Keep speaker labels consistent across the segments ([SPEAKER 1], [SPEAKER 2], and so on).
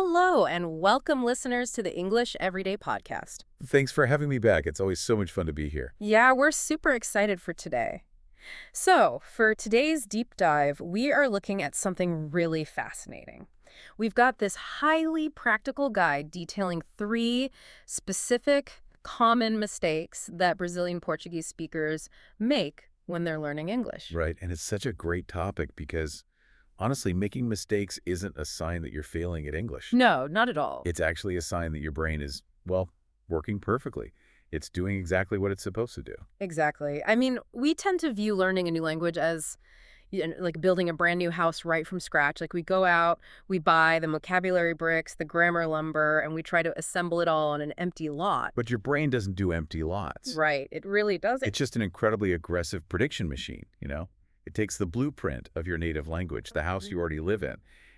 [SPEAKER 1] Hello, and welcome listeners to the English Everyday Podcast.
[SPEAKER 2] Thanks for having me back. It's always so much fun to be here.
[SPEAKER 1] Yeah, we're super excited for today. So, for today's deep dive, we are looking at something really fascinating. We've got this highly practical guide detailing three specific common mistakes that Brazilian Portuguese speakers make when they're learning English.
[SPEAKER 2] Right, and it's such a great topic because, honestly, making mistakes isn't a sign that you're failing at English.
[SPEAKER 1] No, not at all.
[SPEAKER 2] It's actually a sign that your brain is, well, working perfectly. It's doing exactly what it's supposed to do.
[SPEAKER 1] Exactly. I mean, we tend to view learning a new language as like building a brand new house right from scratch. Like we go out, we buy the vocabulary bricks, the grammar lumber, and we try to assemble it all on an empty lot.
[SPEAKER 2] But your brain doesn't do empty lots.
[SPEAKER 1] Right. It really doesn't.
[SPEAKER 2] It's just an incredibly aggressive prediction machine, you know? It takes the blueprint of your native language, the house you already live in,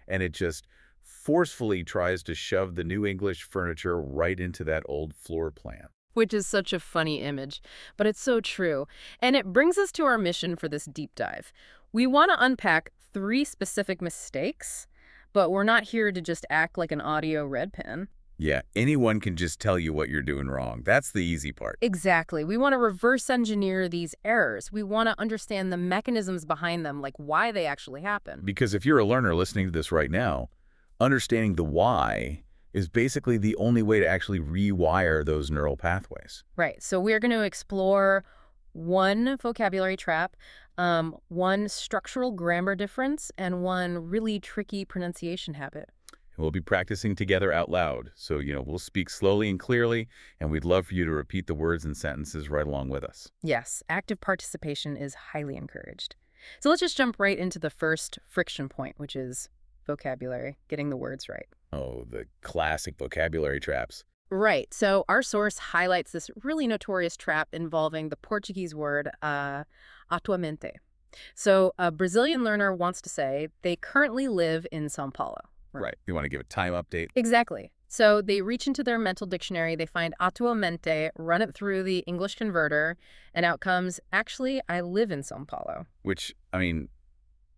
[SPEAKER 2] and it just forcefully tries to shove the new English furniture right into that old floor plan.
[SPEAKER 1] Which is such a funny image, but it's so true. And it brings us to our mission for this deep dive. We want to unpack three specific mistakes, but we're not here to just act like an audio red pen.
[SPEAKER 2] Yeah, anyone can just tell you what you're doing wrong. That's the easy part.
[SPEAKER 1] Exactly. We want to reverse engineer these errors. We want to understand the mechanisms behind them, like why they actually happen.
[SPEAKER 2] Because if you're a learner listening to this right now, understanding the why is basically the only way to actually rewire those neural pathways.
[SPEAKER 1] Right. So we're going to explore one vocabulary trap, one structural grammar difference, and one really tricky pronunciation habit.
[SPEAKER 2] And we'll be practicing together out loud. So, we'll speak slowly and clearly, and we'd love for you to repeat the words and sentences right along with us.
[SPEAKER 1] Yes, active participation is highly encouraged. So let's just jump right into the first friction point, which is vocabulary, getting the words right.
[SPEAKER 2] Oh, the classic vocabulary traps.
[SPEAKER 1] Right. So our source highlights this really notorious trap involving the Portuguese word atualmente. So a Brazilian learner wants to say they currently live in São Paulo.
[SPEAKER 2] Right. You want to give a time update?
[SPEAKER 1] Exactly. So they reach into their mental dictionary, they find atualmente, run it through the English converter, and out comes, actually, I live in São Paulo.
[SPEAKER 2] Which,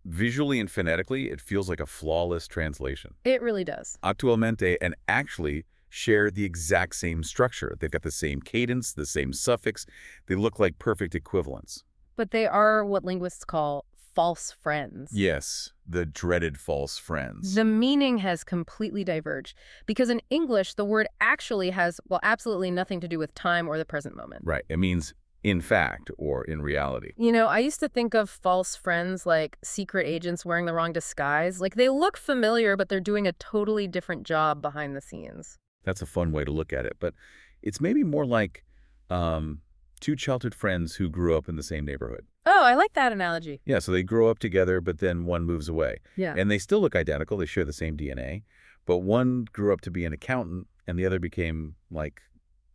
[SPEAKER 2] visually and phonetically, it feels like a flawless translation.
[SPEAKER 1] It really does.
[SPEAKER 2] Actualmente and actually share the exact same structure. They've got the same cadence, the same suffix. They look like perfect equivalents.
[SPEAKER 1] But they are what linguists call false friends.
[SPEAKER 2] Yes, the dreaded false friends.
[SPEAKER 1] The meaning has completely diverged because in English, the word actually has, well, absolutely nothing to do with time or the present moment.
[SPEAKER 2] Right. It means in fact or in reality.
[SPEAKER 1] I used to think of false friends like secret agents wearing the wrong disguise. Like they look familiar, but they're doing a totally different job behind the scenes.
[SPEAKER 2] That's a fun way to look at it. But it's maybe more like two childhood friends who grew up in the same neighborhood.
[SPEAKER 1] Oh, I like that analogy.
[SPEAKER 2] Yeah, so they grow up together, but then one moves away.
[SPEAKER 1] Yeah.
[SPEAKER 2] And they still look identical. They share the same DNA. But one grew up to be an accountant, and the other became, like,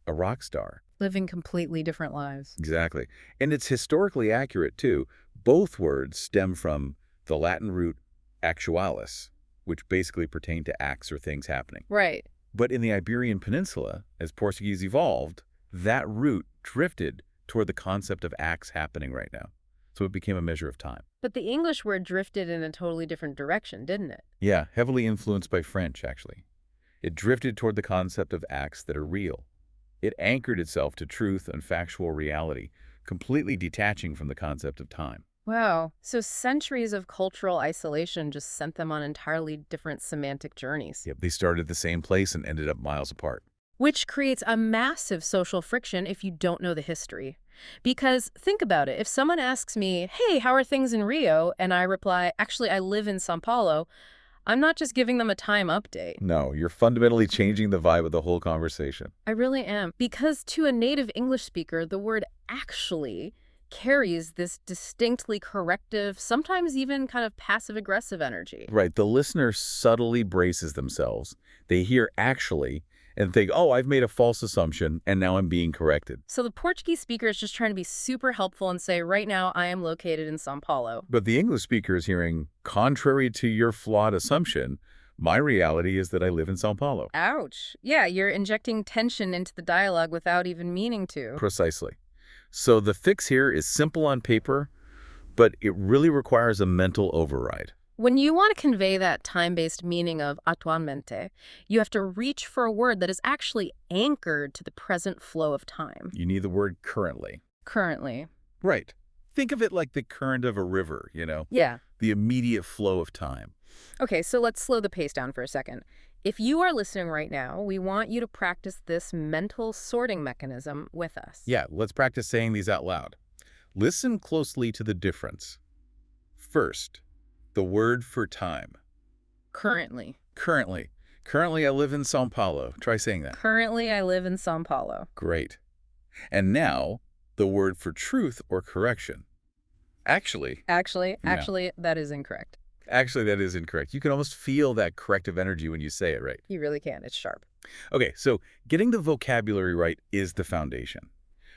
[SPEAKER 2] a rock star.
[SPEAKER 1] Living completely different lives.
[SPEAKER 2] Exactly. And it's historically accurate, too. Both words stem from the Latin root actualis, which basically pertain to acts or things happening.
[SPEAKER 1] Right.
[SPEAKER 2] But in the Iberian Peninsula, as Portuguese evolved, that root drifted toward the concept of acts happening right now. So it became a measure of time.
[SPEAKER 1] But the English word drifted in a totally different direction, didn't it?
[SPEAKER 2] Yeah, heavily influenced by French, actually. It drifted toward the concept of acts that are real. It anchored itself to truth and factual reality, completely detaching from the concept of time.
[SPEAKER 1] Wow. So centuries of cultural isolation just sent them on entirely different semantic journeys.
[SPEAKER 2] Yep, they started at the same place and ended up miles apart.
[SPEAKER 1] Which creates a massive social friction if you don't know the history. Because think about it. If someone asks me, hey, how are things in Rio? And I reply, actually, I live in São Paulo. I'm not just giving them a time update.
[SPEAKER 2] No, you're fundamentally changing the vibe of the whole conversation.
[SPEAKER 1] I really am. Because to a native English speaker, the word actually carries this distinctly corrective, sometimes even kind of passive-aggressive energy.
[SPEAKER 2] Right. The listener subtly braces themselves. They hear actually and think, oh, I've made a false assumption, and now I'm being corrected.
[SPEAKER 1] So the Portuguese speaker is just trying to be super helpful and say, right now, I am located in São Paulo.
[SPEAKER 2] But the English speaker is hearing, contrary to your flawed assumption, my reality is that I live in São Paulo.
[SPEAKER 1] Ouch. Yeah, you're injecting tension into the dialogue without even meaning to.
[SPEAKER 2] Precisely. So the fix here is simple on paper, but it really requires a mental override.
[SPEAKER 1] When you want to convey that time-based meaning of actualmente, you have to reach for a word that is actually anchored to the present flow of time.
[SPEAKER 2] You need the word currently.
[SPEAKER 1] Currently.
[SPEAKER 2] Right. Think of it like the current of a river,
[SPEAKER 1] Yeah.
[SPEAKER 2] the immediate flow of time.
[SPEAKER 1] Okay, so let's slow the pace down for a second. If you are listening right now, we want you to practice this mental sorting mechanism with us.
[SPEAKER 2] Yeah, let's practice saying these out loud. Listen closely to the difference. First, the word for time.
[SPEAKER 1] Currently.
[SPEAKER 2] Currently. Currently, I live in São Paulo. Try saying that.
[SPEAKER 1] Currently, I live in São Paulo.
[SPEAKER 2] Great. And now, the word for truth or correction. Actually,
[SPEAKER 1] Actually,
[SPEAKER 2] Yeah.
[SPEAKER 1] that is incorrect.
[SPEAKER 2] actually, that is incorrect. You can almost feel that corrective energy when you say it, right?
[SPEAKER 1] You really can. It's sharp.
[SPEAKER 2] Okay, so getting the vocabulary right is the foundation.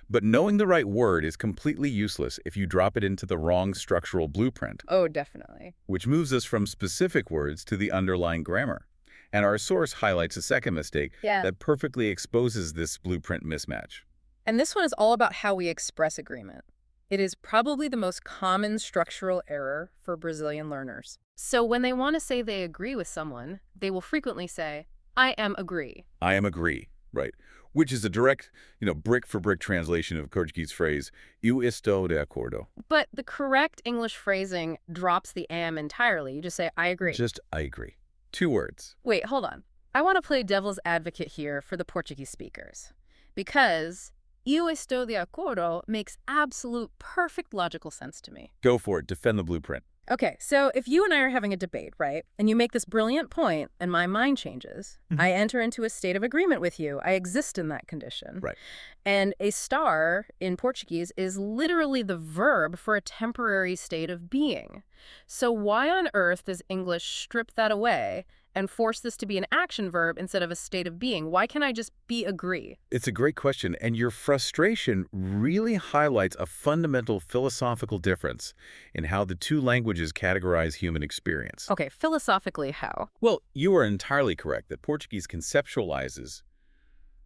[SPEAKER 2] But knowing the right word is completely useless if you drop it into the wrong structural blueprint,
[SPEAKER 1] Oh, definitely.
[SPEAKER 2] which moves us from specific words to the underlying grammar. And our source highlights a second mistake
[SPEAKER 1] Yeah.
[SPEAKER 2] that perfectly exposes this blueprint mismatch.
[SPEAKER 1] And this one is all about how we express agreement. It is probably the most common structural error for Brazilian learners. So when they want to say they agree with someone, they will frequently say, I am agree.
[SPEAKER 2] I am agree, right? Which is a direct, brick-for-brick translation of Portuguese phrase, eu estou de acordo.
[SPEAKER 1] But the correct English phrasing drops the am entirely. You just say, I agree.
[SPEAKER 2] Just, I agree. 2 words.
[SPEAKER 1] Wait, hold on. I want to play devil's advocate here for the Portuguese speakers. Because eu estou de acordo makes absolute perfect logical sense to me.
[SPEAKER 2] Go for it. Defend the blueprint.
[SPEAKER 1] Okay, so if you and I are having a debate, right, and you make this brilliant point and my mind changes, I enter into a state of agreement with you. I exist in that condition.
[SPEAKER 2] Right.
[SPEAKER 1] And a star in Portuguese is literally the verb for a temporary state of being. So why on earth does English strip that away and force this to be an action verb instead of a state of being? Why can't I just be agree?
[SPEAKER 2] It's a great question, and your frustration really highlights a fundamental philosophical difference in how the 2 languages categorize human experience.
[SPEAKER 1] Okay, philosophically, how?
[SPEAKER 2] Well, you are entirely correct that Portuguese conceptualizes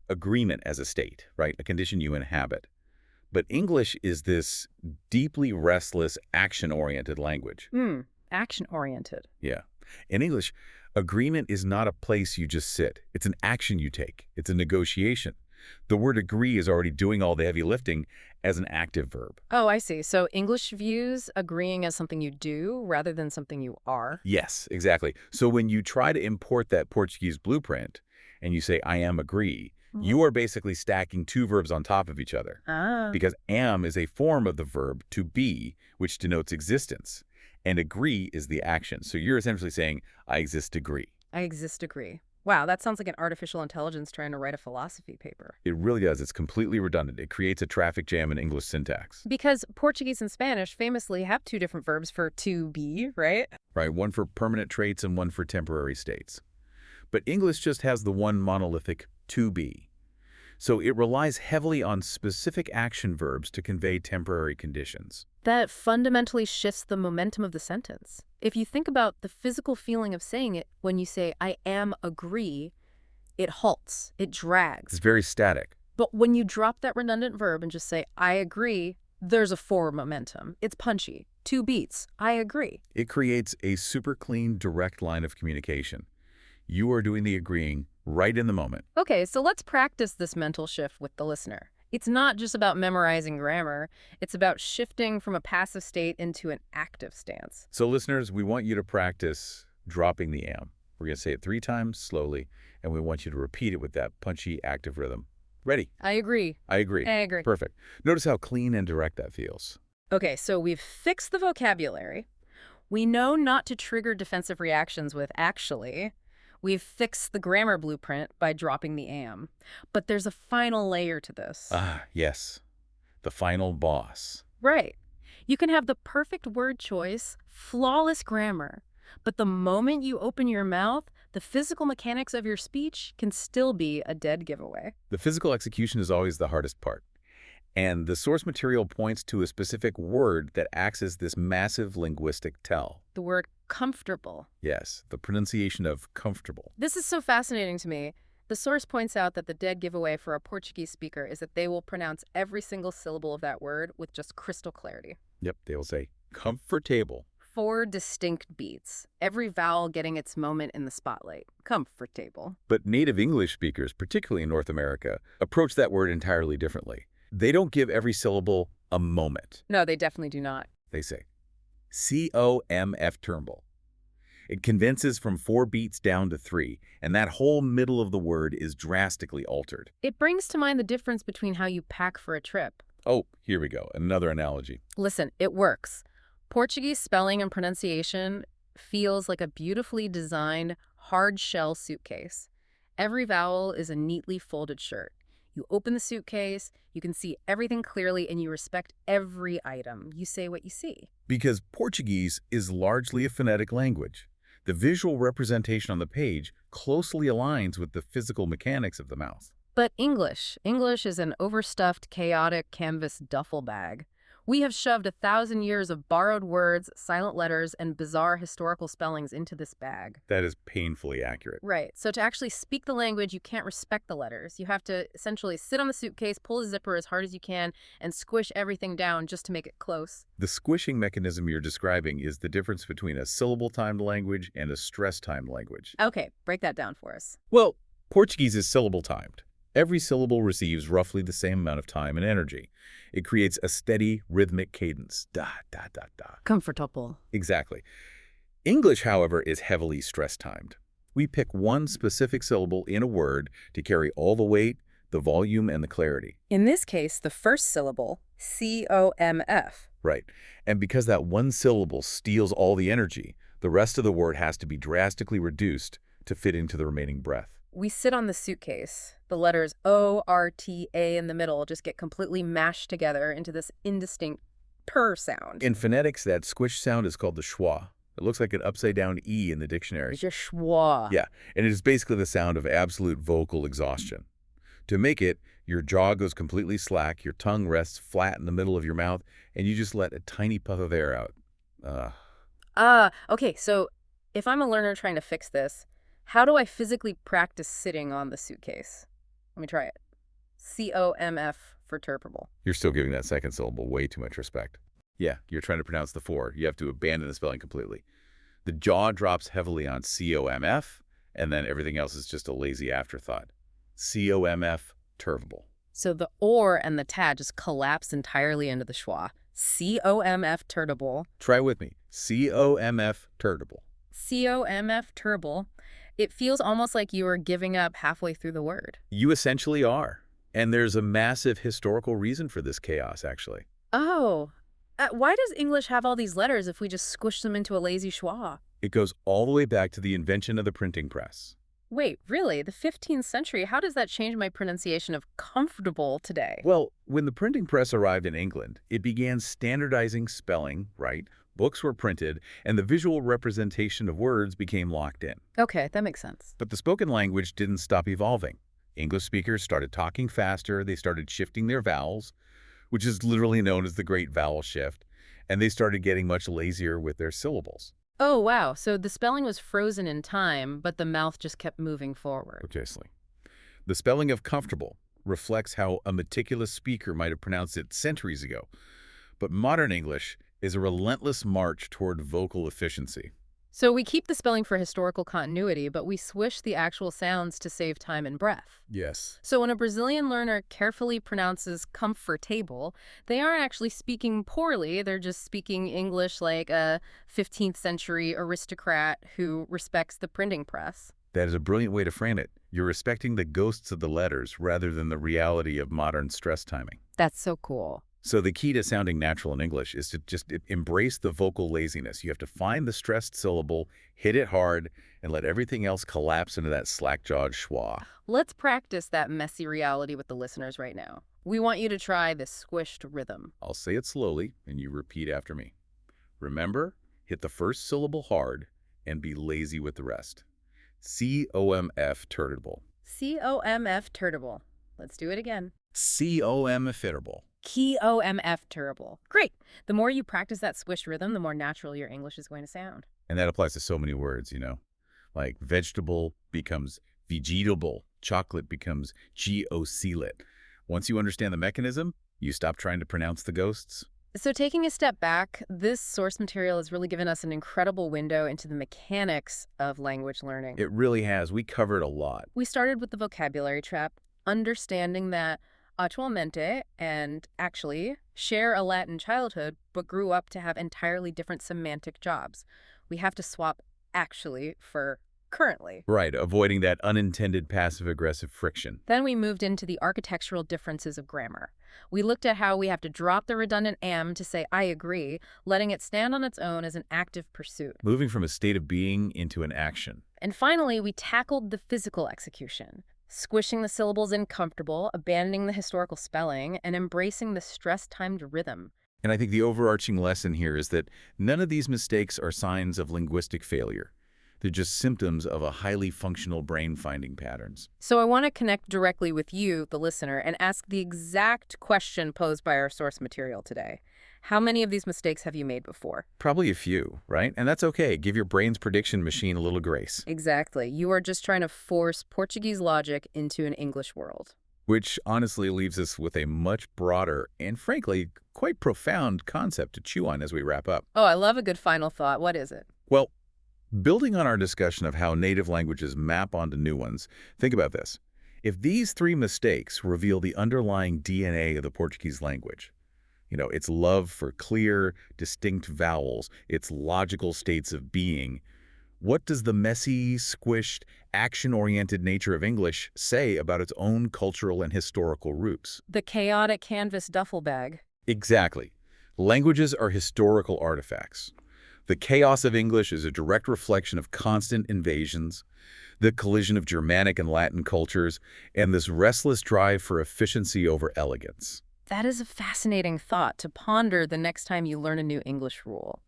[SPEAKER 2] agreement as a state, right? A condition you inhabit. But English is this deeply restless, action-oriented language.
[SPEAKER 1] Action-oriented.
[SPEAKER 2] Yeah. In English, agreement is not a place you just sit. It's an action you take. It's a negotiation. The word agree is already doing all the heavy lifting as an active verb.
[SPEAKER 1] Oh, I see. So English views agreeing as something you do rather than something you are?
[SPEAKER 2] Yes, exactly. So when you try to import that Portuguese blueprint and you say, I am agree, you are basically stacking 2 verbs on top of each other. Because am is a form of the verb to be, which denotes existence. And agree is the action. So you're essentially saying, I exist, agree.
[SPEAKER 1] I exist, agree. Wow, that sounds like an artificial intelligence trying to write a philosophy paper.
[SPEAKER 2] It really does. It's completely redundant. It creates a traffic jam in English syntax.
[SPEAKER 1] Because Portuguese and Spanish famously have 2 different verbs for to be, right?
[SPEAKER 2] Right, one for permanent traits and one for temporary states. But English just has the one monolithic to be. So it relies heavily on specific action verbs to convey temporary conditions.
[SPEAKER 1] That fundamentally shifts the momentum of the sentence. If you think about the physical feeling of saying it, when you say, I am agree, it halts, it drags.
[SPEAKER 2] It's very static.
[SPEAKER 1] But when you drop that redundant verb and just say, I agree, there's a forward momentum. It's punchy. 2 beats. I agree.
[SPEAKER 2] It creates a super clean, direct line of communication. You are doing the agreeing right in the moment.
[SPEAKER 1] Okay, so let's practice this mental shift with the listener. It's not just about memorizing grammar. It's about shifting from a passive state into an active stance.
[SPEAKER 2] So listeners, we want you to practice dropping the am. We're going to say it 3 times slowly, and we want you to repeat it with that punchy, active rhythm. Ready?
[SPEAKER 1] I agree.
[SPEAKER 2] I agree.
[SPEAKER 1] I agree.
[SPEAKER 2] Perfect. Notice how clean and direct that feels.
[SPEAKER 1] Okay, so we've fixed the vocabulary. We know not to trigger defensive reactions with actually. We've fixed the grammar blueprint by dropping the am. But there's a final layer to this.
[SPEAKER 2] Ah, yes. The final boss.
[SPEAKER 1] Right. You can have the perfect word choice, flawless grammar, but the moment you open your mouth, the physical mechanics of your speech can still be a dead giveaway.
[SPEAKER 2] The physical execution is always the hardest part. And the source material points to a specific word that acts as this massive linguistic tell.
[SPEAKER 1] The word comfortable.
[SPEAKER 2] Yes, the pronunciation of comfortable.
[SPEAKER 1] This is so fascinating to me. The source points out that the dead giveaway for a Portuguese speaker is that they will pronounce every single syllable of that word with just crystal clarity.
[SPEAKER 2] Yep, they will say comfortable.
[SPEAKER 1] 4 distinct beats, every vowel getting its moment in the spotlight. Comfortable.
[SPEAKER 2] But native English speakers, particularly in North America, approach that word entirely differently. They don't give every syllable a moment.
[SPEAKER 1] No, they definitely do not.
[SPEAKER 2] They say, C-O-M-F Turnbull. It condenses from 4 beats down to 3, and that whole middle of the word is drastically altered.
[SPEAKER 1] It brings to mind the difference between how you pack for a trip.
[SPEAKER 2] Oh, here we go. Another analogy.
[SPEAKER 1] Listen, it works. Portuguese spelling and pronunciation feels like a beautifully designed, hard-shell suitcase. Every vowel is a neatly folded shirt. You open the suitcase, you can see everything clearly, and you respect every item. You say what you see.
[SPEAKER 2] Because Portuguese is largely a phonetic language. The visual representation on the page closely aligns with the physical mechanics of the mouth.
[SPEAKER 1] But English is an overstuffed, chaotic canvas duffel bag. We have shoved 1,000 years of borrowed words, silent letters, and bizarre historical spellings into this bag.
[SPEAKER 2] That is painfully accurate.
[SPEAKER 1] Right. So to actually speak the language, you can't respect the letters. You have to essentially sit on the suitcase, pull the zipper as hard as you can, and squish everything down just to make it close.
[SPEAKER 2] The squishing mechanism you're describing is the difference between a syllable-timed language and a stress-timed language.
[SPEAKER 1] Okay, break that down for us.
[SPEAKER 2] Well, Portuguese is syllable-timed. Every syllable receives roughly the same amount of time and energy. It creates a steady, rhythmic cadence. Da, da, da, da.
[SPEAKER 1] Comfortable.
[SPEAKER 2] Exactly. English, however, is heavily stress-timed. We pick one specific syllable in a word to carry all the weight, the volume, and the clarity.
[SPEAKER 1] In this case, the first syllable, C-O-M-F.
[SPEAKER 2] Right. And because that one syllable steals all the energy, the rest of the word has to be drastically reduced to fit into the remaining breath.
[SPEAKER 1] We sit on the suitcase. The letters O, R, T, A in the middle just get completely mashed together into this indistinct purr sound.
[SPEAKER 2] In phonetics, that squish sound is called the schwa. It looks like an upside-down E in the dictionary.
[SPEAKER 1] It's just schwa.
[SPEAKER 2] Yeah, and it is basically the sound of absolute vocal exhaustion. To make it, your jaw goes completely slack, your tongue rests flat in the middle of your mouth, and you just let a tiny puff of air out.
[SPEAKER 1] Okay, so if I'm a learner trying to fix this, how do I physically practice sitting on the suitcase? Let me try it. C-O-M-F for turpable.
[SPEAKER 2] You're still giving that second syllable way too much respect. Yeah, you're trying to pronounce the 4. You have to abandon the spelling completely. The jaw drops heavily on C-O-M-F, and then everything else is just a lazy afterthought. C-O-M-F, turpable.
[SPEAKER 1] So the or and the ta just collapse entirely into the schwa. C-O-M-F turtable.
[SPEAKER 2] Try with me. C-O-M-F, turtable.
[SPEAKER 1] C-O-M-F turtable. It feels almost like you are giving up halfway through the word.
[SPEAKER 2] You essentially are. And there's a massive historical reason for this chaos, actually.
[SPEAKER 1] Oh, why does English have all these letters if we just squish them into a lazy schwa?
[SPEAKER 2] It goes all the way back to the invention of the printing press.
[SPEAKER 1] Wait, really? The 15th century? How does that change my pronunciation of comfortable today?
[SPEAKER 2] Well, when the printing press arrived in England, it began standardizing spelling, right? Books were printed, and the visual representation of words became locked in.
[SPEAKER 1] Okay, that makes sense.
[SPEAKER 2] But the spoken language didn't stop evolving. English speakers started talking faster, they started shifting their vowels, which is literally known as the Great Vowel Shift, and they started getting much lazier with their syllables.
[SPEAKER 1] Oh, wow. So the spelling was frozen in time, but the mouth just kept moving forward.
[SPEAKER 2] Precisely. The spelling of comfortable reflects how a meticulous speaker might have pronounced it centuries ago. But modern English is a relentless march toward vocal efficiency.
[SPEAKER 1] So we keep the spelling for historical continuity, but we swish the actual sounds to save time and breath.
[SPEAKER 2] Yes.
[SPEAKER 1] So when a Brazilian learner carefully pronounces comfortable, they aren't actually speaking poorly. They're just speaking English like a 15th century aristocrat who respects the printing press.
[SPEAKER 2] That is a brilliant way to frame it. You're respecting the ghosts of the letters rather than the reality of modern stress timing.
[SPEAKER 1] That's so cool.
[SPEAKER 2] So the key to sounding natural in English is to just embrace the vocal laziness. You have to find the stressed syllable, hit it hard, and let everything else collapse into that slack-jawed schwa.
[SPEAKER 1] Let's practice that messy reality with the listeners right now. We want you to try this squished rhythm.
[SPEAKER 2] I'll say it slowly, and you repeat after me. Remember, hit the first syllable hard and be lazy with the rest. C-O-M-F turtable.
[SPEAKER 1] C-O-M-F turtable. Let's do it again.
[SPEAKER 2] C-O-M-F turtable.
[SPEAKER 1] K-O-M-F turtable. Great. The more you practice that swish rhythm, the more natural your English is going to sound.
[SPEAKER 2] And that applies to so many words, you know. Like vegetable becomes vegetable. Chocolate becomes G-O-C-lit. Once you understand the mechanism, you stop trying to pronounce the ghosts
[SPEAKER 1] So taking a step back, this source material has really given us an incredible window into the mechanics of language learning.
[SPEAKER 2] It really has. We covered a lot.
[SPEAKER 1] We started with the vocabulary trap, understanding that actualmente and actually share a Latin childhood, but grew up to have entirely different semantic jobs. We have to swap actually for currently.
[SPEAKER 2] Right, avoiding that unintended passive-aggressive friction.
[SPEAKER 1] Then we moved into the architectural differences of grammar. We looked at how we have to drop the redundant am to say I agree, letting it stand on its own as an active pursuit.
[SPEAKER 2] Moving from a state of being into an action.
[SPEAKER 1] And finally, we tackled the physical execution, squishing the syllables in comfortable, abandoning the historical spelling, and embracing the stress-timed rhythm.
[SPEAKER 2] And I think the overarching lesson here is that none of these mistakes are signs of linguistic failure. They're just symptoms of a highly functional brain finding patterns.
[SPEAKER 1] So I want to connect directly with you, the listener, and ask the exact question posed by our source material today. How many of these mistakes have you made before?
[SPEAKER 2] Probably a few, right? And that's okay. Give your brain's prediction machine a little grace.
[SPEAKER 1] Exactly. You are just trying to force Portuguese logic into an English world.
[SPEAKER 2] Which honestly leaves us with a much broader and frankly quite profound concept to chew on as we wrap up.
[SPEAKER 1] Oh, I love a good final thought. What is it?
[SPEAKER 2] Well, building on our discussion of how native languages map onto new ones, think about this. If these three mistakes reveal the underlying DNA of the Portuguese language, its love for clear, distinct vowels, its logical states of being, what does the messy, squished, action-oriented nature of English say about its own cultural and historical roots?
[SPEAKER 1] The chaotic canvas duffel bag.
[SPEAKER 2] Exactly. Languages are historical artifacts. The chaos of English is a direct reflection of constant invasions, the collision of Germanic and Latin cultures, and this restless drive for efficiency over elegance.
[SPEAKER 1] That is a fascinating thought to ponder the next time you learn a new English rule.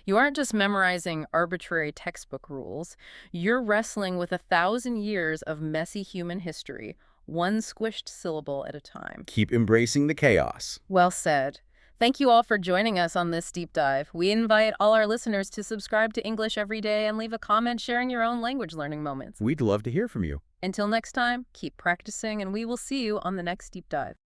[SPEAKER 1] You aren't just memorizing arbitrary textbook rules. You're wrestling with 1,000 years of messy human history, one squished syllable at a time.
[SPEAKER 2] Keep embracing the chaos.
[SPEAKER 1] Well said. Thank you all for joining us on this deep dive. We invite all our listeners to subscribe to English Every Day and leave a comment sharing your own language learning moments.
[SPEAKER 2] We'd love to hear from you.
[SPEAKER 1] Until next time, keep practicing, and we will see you on the next deep dive.